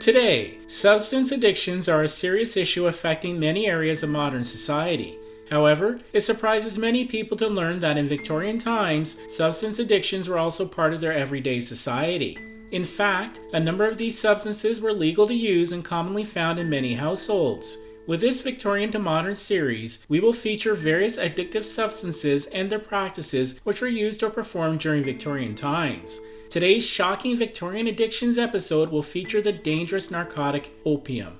Today, substance addictions are a serious issue affecting many areas of modern society. However, it surprises many people to learn that in Victorian times, substance addictions were also part of their everyday society. In fact, a number of these substances were legal to use and commonly found in many households. With this Victorian to Modern series, we will feature various addictive substances and their practices which were used or performed during Victorian times. Today's Shocking Victorian Addictions episode will feature the dangerous narcotic opium.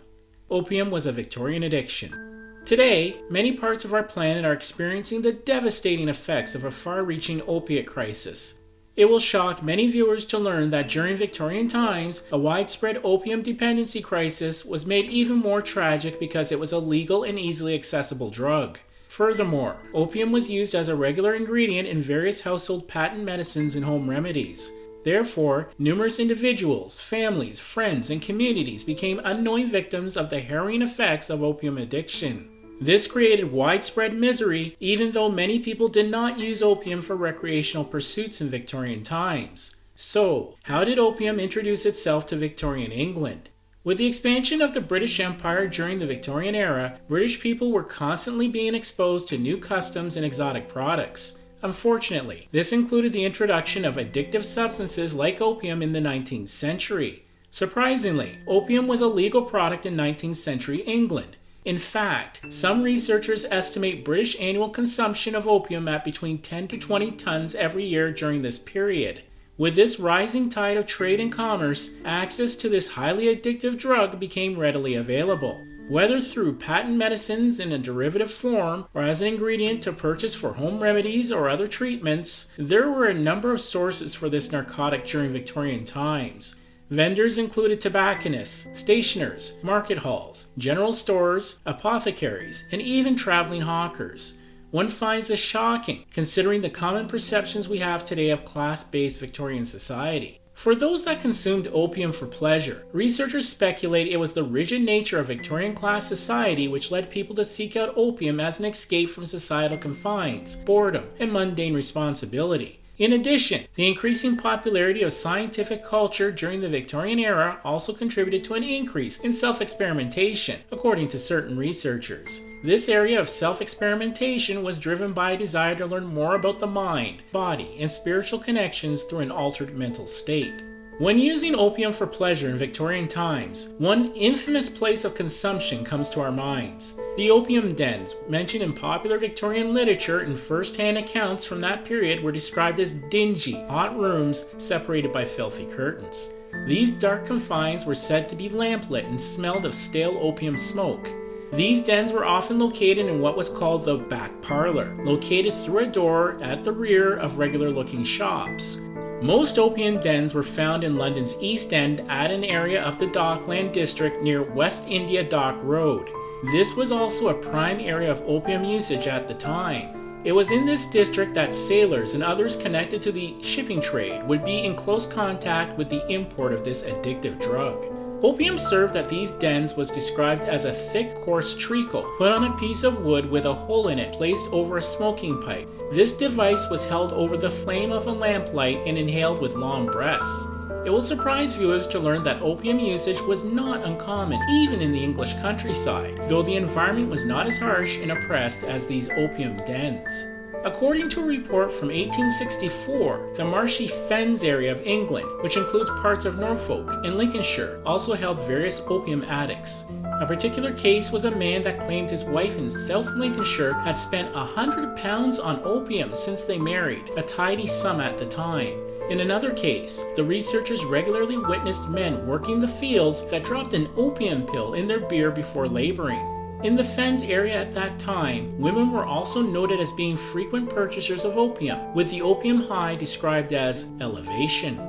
Opium was a Victorian addiction. Today, many parts of our planet are experiencing the devastating effects of a far-reaching opiate crisis. It will shock many viewers to learn that during Victorian times, a widespread opium dependency crisis was made even more tragic because it was a legal and easily accessible drug. Furthermore, opium was used as a regular ingredient in various household patent medicines and home remedies. Therefore, numerous individuals, families, friends, and communities became unknowing victims of the harrowing effects of opium addiction. This created widespread misery, even though many people did not use opium for recreational pursuits in Victorian times. So, how did opium introduce itself to Victorian England? With the expansion of the British Empire during the Victorian era, British people were constantly being exposed to new customs and exotic products. Unfortunately, this included the introduction of addictive substances like opium in the 19th century. Surprisingly, opium was a legal product in 19th century England. In fact, some researchers estimate British annual consumption of opium at between 10 to 20 tons every year during this period. With this rising tide of trade and commerce, access to this highly addictive drug became readily available. Whether through patent medicines in a derivative form or as an ingredient to purchase for home remedies or other treatments, there were a number of sources for this narcotic during Victorian times. Vendors included tobacconists, stationers, market halls, general stores, apothecaries, and even traveling hawkers. One finds this shocking, considering the common perceptions we have today of class-based Victorian society. For those that consumed opium for pleasure, researchers speculate it was the rigid nature of Victorian class society which led people to seek out opium as an escape from societal confines, boredom, and mundane responsibility. In addition, the increasing popularity of scientific culture during the Victorian era also contributed to an increase in self-experimentation, according to certain researchers. This area of self-experimentation was driven by a desire to learn more about the mind, body, and spiritual connections through an altered mental state. When using opium for pleasure in Victorian times, one infamous place of consumption comes to our minds. The opium dens, mentioned in popular Victorian literature and first-hand accounts from that period, were described as dingy, hot rooms separated by filthy curtains. These dark confines were said to be lamplit and smelled of stale opium smoke. These dens were often located in what was called the back parlor, located through a door at the rear of regular-looking shops. Most opium dens were found in London's East End at an area of the Dockland district near West India Dock Road. This was also a prime area of opium usage at the time. It was in this district that sailors and others connected to the shipping trade would be in close contact with the import of this addictive drug. Opium served at these dens was described as a thick, coarse treacle put on a piece of wood with a hole in it placed over a smoking pipe. This device was held over the flame of a lamplight and inhaled with long breaths. It will surprise viewers to learn that opium usage was not uncommon even in the English countryside, though the environment was not as harsh and oppressed as these opium dens. According to a report from 1864, the marshy fens area of England, which includes parts of Norfolk and Lincolnshire, also held various opium addicts. A particular case was a man that claimed his wife in South Lincolnshire had spent £100 on opium since they married, a tidy sum at the time. In another case, the researchers regularly witnessed men working the fields that dropped an opium pill in their beer before laboring. In the Fens area at that time, women were also noted as being frequent purchasers of opium, with the opium high described as elevation.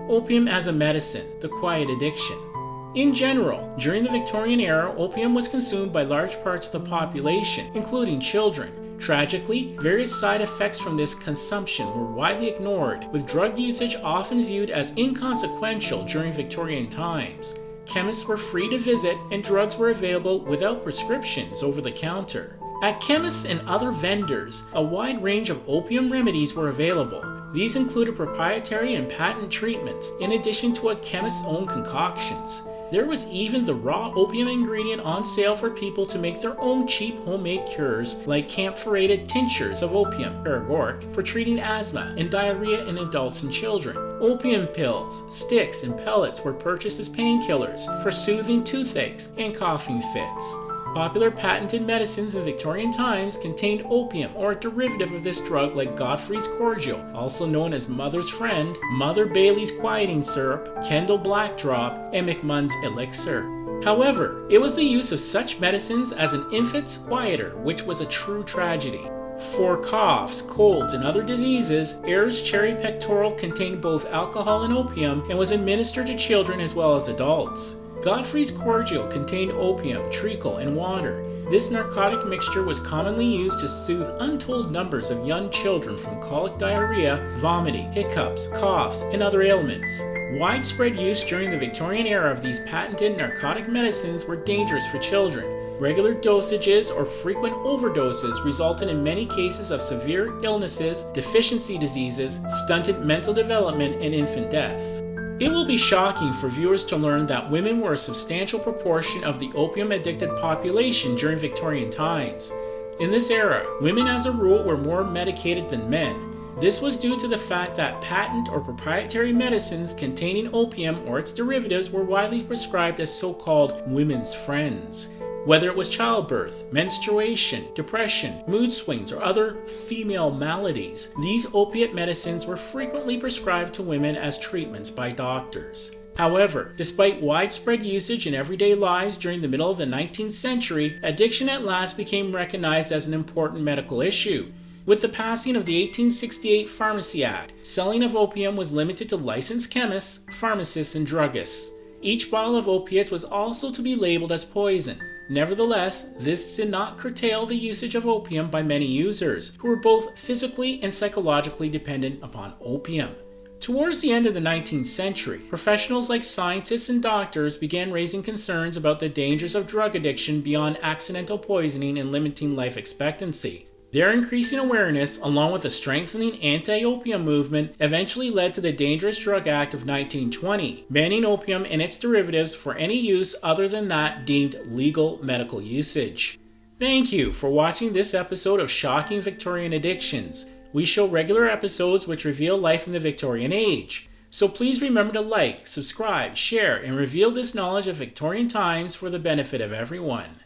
Opium as a medicine, the quiet addiction. In general, during the Victorian era, opium was consumed by large parts of the population, including children. Tragically, various side effects from this consumption were widely ignored, with drug usage often viewed as inconsequential during Victorian times. Chemists were free to visit, and drugs were available without prescriptions over the counter. At chemists and other vendors, a wide range of opium remedies were available. These included proprietary and patent treatments, in addition to a chemist's own concoctions. There was even the raw opium ingredient on sale for people to make their own cheap homemade cures, like camphorated tinctures of opium, paregoric, for treating asthma and diarrhea in adults and children. Opium pills, sticks, and pellets were purchased as painkillers for soothing toothaches and coughing fits. Popular patented medicines in Victorian times contained opium or a derivative of this drug like Godfrey's cordial, also known as Mother's Friend, Mother Bailey's quieting syrup, Kendall Black Drop, and McMunn's elixir. However, it was the use of such medicines as an infant's quieter which was a true tragedy. For coughs, colds, and other diseases, Ayer's cherry pectoral contained both alcohol and opium and was administered to children as well as adults. Godfrey's cordial contained opium, treacle, and water. This narcotic mixture was commonly used to soothe untold numbers of young children from colic diarrhea, vomiting, hiccups, coughs, and other ailments. Widespread use during the Victorian era of these patented narcotic medicines were dangerous for children. Regular dosages or frequent overdoses resulted in many cases of severe illnesses, deficiency diseases, stunted mental development, and infant death. It will be shocking for viewers to learn that women were a substantial proportion of the opium-addicted population during Victorian times. In this era, women as a rule were more medicated than men. This was due to the fact that patent or proprietary medicines containing opium or its derivatives were widely prescribed as so-called women's friends. Whether it was childbirth, menstruation, depression, mood swings, or other female maladies, these opiate medicines were frequently prescribed to women as treatments by doctors. However, despite widespread usage in everyday lives during the middle of the 19th century, addiction at last became recognized as an important medical issue. With the passing of the 1868 Pharmacy Act, selling of opium was limited to licensed chemists, pharmacists, and druggists. Each bottle of opiates was also to be labeled as poison. Nevertheless, this did not curtail the usage of opium by many users, who were both physically and psychologically dependent upon opium. Towards the end of the 19th century, professionals like scientists and doctors began raising concerns about the dangers of drug addiction beyond accidental poisoning and limiting life expectancy. Their increasing awareness, along with a strengthening anti-opium movement, eventually led to the Dangerous Drug Act of 1920, banning opium and its derivatives for any use other than that deemed legal medical usage. Thank you for watching this episode of Shocking Victorian Addictions. We show regular episodes which reveal life in the Victorian age. So please remember to like, subscribe, share, and reveal this knowledge of Victorian times for the benefit of everyone.